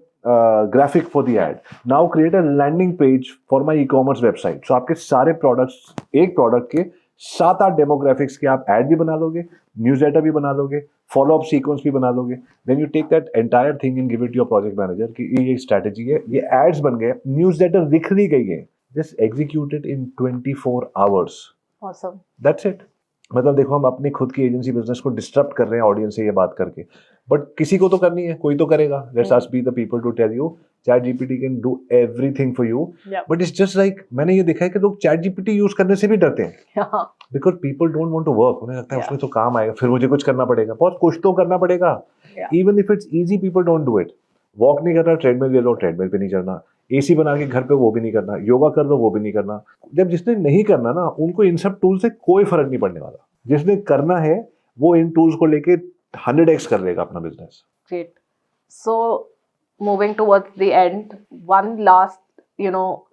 graphic for the ad. Now create a landing page for my e-commerce website. So आपके सारे products, एक product के 7-8 डेमोग्राफिक्स के आप ऐड भी बना लोगे, न्यूज़लेटर भी बना लोगे, फॉलो अप सीक्वेंस भी बना लोगे. Then you take that entire thing and give it your project manager कि ये स्ट्रैटेजी है, ये एड्स बन गए, न्यूज़लेटर लिख ली गई है, just execute it in 24 hours. Awesome. That's it. मतलब देखो हम अपनी खुद की एजेंसी बिजनेस को डिस्टर्ब कर रहे हैं ऑडियंस से ये बात करके, बट किसी को तो करनी है, कोई तो करेगा. Let's us be the people to tell you ChatGPT can do everything for you. But it's just like मैंने ये देखा है कि लोग ChatGPT यूज करने से भी डरते हैं. Yeah. Because people don't want to work. उन्हें लगता है Yeah. उसमें तो काम आएगा, फिर मुझे कुछ करना पड़ेगा. बहुत कुछ तो करना पड़ेगा. Even if it's easy people don't do it. Walk नहीं करना, ट्रेडमिल ले लो, ट्रेडमिल पे नहीं चढ़ना. एसी बना के घर पे वो भी नहीं करना. योगा कर लो, वो भी नहीं करना. जब जिसने नहीं करना ना, उनको इन सब टूल से कोई फर्क नहीं पड़ने वाला. जिसने करना है वो इन टूल्स को लेके 100x कर लेगा अपना business. Great. So, moving towards the end, one last,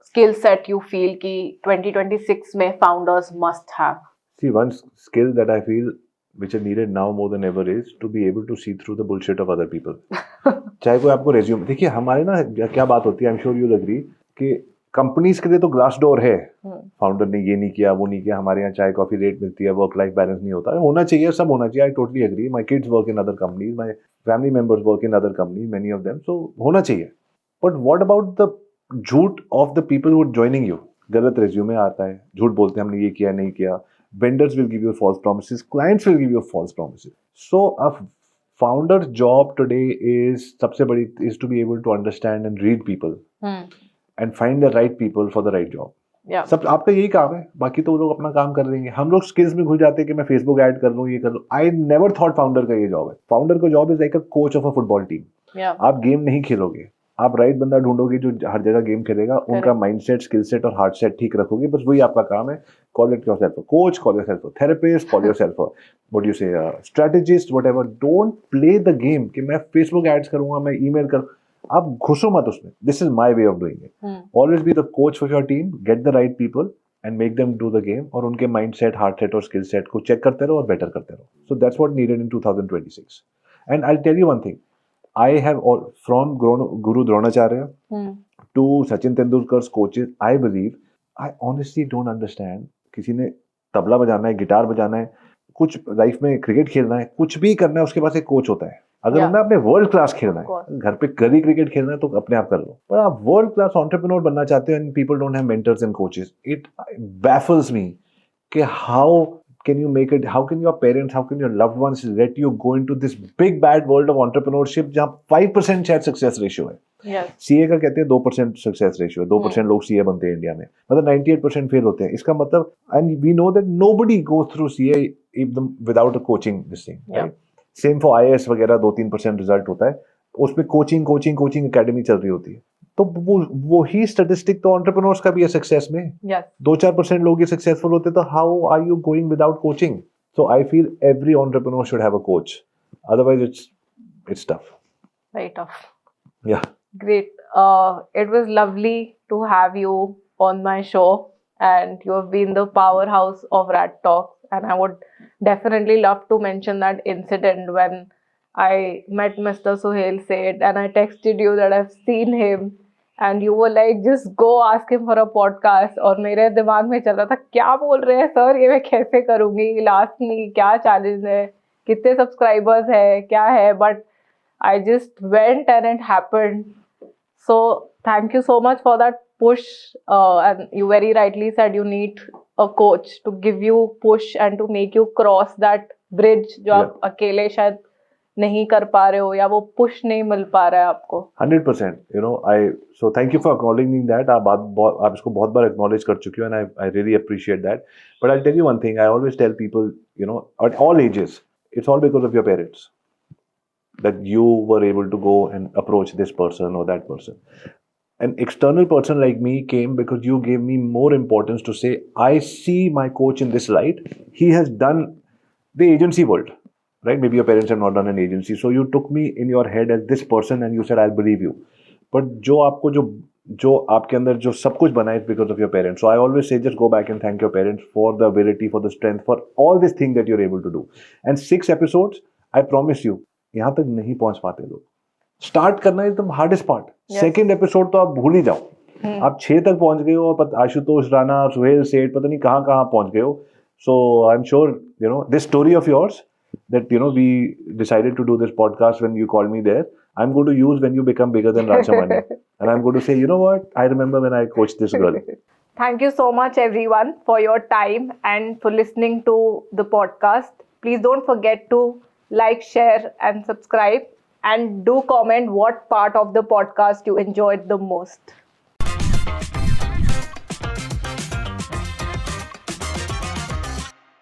skill set you feel कि 2026 में founders must have. See, one skill that I feel which is needed now more than ever is to be able to see through the bullshit of other people. चाहे कोई आपको रेज्यूम, देखिए हमारे ना क्या बात होती है, I am sure you will agree कि कंपनीज के लिए तो ग्लास डोर है. फाउंडर ने ये नहीं किया, वो नहीं किया, हमारे यहाँ चाय कॉफी रेट मिलती है, वर्क लाइफ बैलेंस नहीं होता है. होना चाहिए, सब होना चाहिए. I totally agree. My kids work in other companies, my family members work in other companies, many of them. So होना चाहिए. बट व्हाट अबाउट द झूठ of the people who are joining you? गलत रेज्यूमे आता है, झूठ बोलते हैं हमने ये किया नहीं किया. Vendors will give you false promises. Clients will give you false promises. So a founder's job today is सबसे बड़ी is to be able to understand and read people and find the right people for the right job. Yeah. सब आपका यही काम है. बाकी तो वो लोग अपना काम कर देंगे. हम लोग स्किल्स में घुस जाते हैं कि मैं फेसबुक ऐड कर लूँ, ये कर लूँ. आई नेवर थॉट फाउंडर का ये जॉब है. फाउंडर का job is like a coach of a football team. Yeah. आप गेम नहीं खेलोगे, आप राइट बंदा ढूंढोगे जो हर जगह गेम खेलेगा. उनका माइंडसेट, स्किल सेट और हार्ट सेट ठीक रखोगे. बस वही आपका काम है. Call it yourself a coach, call yourself a therapist, call yourself a what do you say, a strategist, whatever. Don't play the game कि मैं Facebook ads करूँगा, मैं email कर. आप घुसो मत उसमें. This is my way of doing it. Always be the coach for your team. Get the right people and make them do the game. और उनके mindset, heart set और skill set को check करते रहो और better करते रहो. So that's what needed in 2026. And I'll tell you one thing. I have all from Guru Dronacharya to Sachin Tendulkar's coaches. I honestly don't understand. किसी ने तबला बजाना है, गिटार बजाना है, कुछ लाइफ में क्रिकेट खेलना है, कुछ भी करना है, उसके पास एक कोच होता है. अगर हमें अपने वर्ल्ड क्लास खेलना है, घर पे गली क्रिकेट खेलना है तो अपने आप कर लो. पर आप वर्ल्ड क्लास एंटरप्रेन्योर बनना चाहते हो and people don't have mentors and coaches. It baffles me कि how can you make it, how can your parents, how can your loved ones let you go into this big bad world of entrepreneurship जहाँ 5% शायद सक्सेस रेशियो है. सीए का कहते हैं 2% सक्सेस रेशियो है. 2% लोग सीए बनते हैं इंडिया में, मतलब 98% फेल होते हैं. इसका मतलब, and we know that nobody goes through CA without a coaching this thing, right. Same for IAS वगैरह 2-3% रिजल्ट होता है, उसमें कोचिंग एकेडमी चल रही होती है. तो वो ही स्टैटिस्टिक तो एंटरप्रेन्योर्स का भी है सक्सेस में. 2-4% लोग ही सक्सेसफुल होते, तो how are you going without coaching? So I feel every entrepreneur should have a coach. Otherwise, it's tough. Very tough. Yeah. Great. It was lovely to have you on my show, and you have been the powerhouse of Rat Talk. And I would definitely love to mention that incident when I met Mr. Suhail Seth and I texted you that I've seen him, and you were like, just go ask him for a podcast. और मेरे दिमाग में चल रहा था क्या बोल रहे हैं सर, ये मैं कैसे करूँगी, लास्ट में क्या चैलेंज है, कितने सब्सक्राइबर्स है, क्या है, but I just went and it happened. So thank you so much for that push. And you very rightly said you need a coach to give you push and to make you cross that bridge जो आप अकेले शायद नहीं कर पा रहे हो या वो push नहीं मिल पा रहा है आपको. 100%. You know, so thank you for acknowledging that. आप इसको बहुत बार acknowledge कर चुकी हो, and I really appreciate that. But I'll tell you one thing. I always tell people, you know, at all ages, it's all because of your parents that you were able to go and approach this person or that person. An external person like me came because you gave me more importance to say, I see my coach in this light. He has done the agency world, right? Maybe your parents have not done an agency. So you took me in your head as this person and you said, I'll believe you. But जो आपके अंदर जो सब कुछ बना है, it's because of your parents. So I always say, just go back and thank your parents for the ability, for the strength, for all this thing that you're able to do. And 6 episodes, I promise you, यहाँ तक नहीं पहुंच पाते लोग. स्टार्ट करना is the hardest part. Second episode तो आप भूल ही जाओ. आप 6 तक पहुंच गए हो और आशुतोष राणा, सुहेल सेठ, पता नहीं कहाँ पहुंच गए हो. So I am sure you know this story of yours that you know we decided to do this podcast when you called me there, I'm going to use when you become bigger than Rajamani. And I'm going to say, you know what, I remember when I coached this girl. Thank you so much everyone for your time and for listening to the podcast. Please don't forget to like, share and subscribe, and do comment what part of the podcast you enjoyed the most.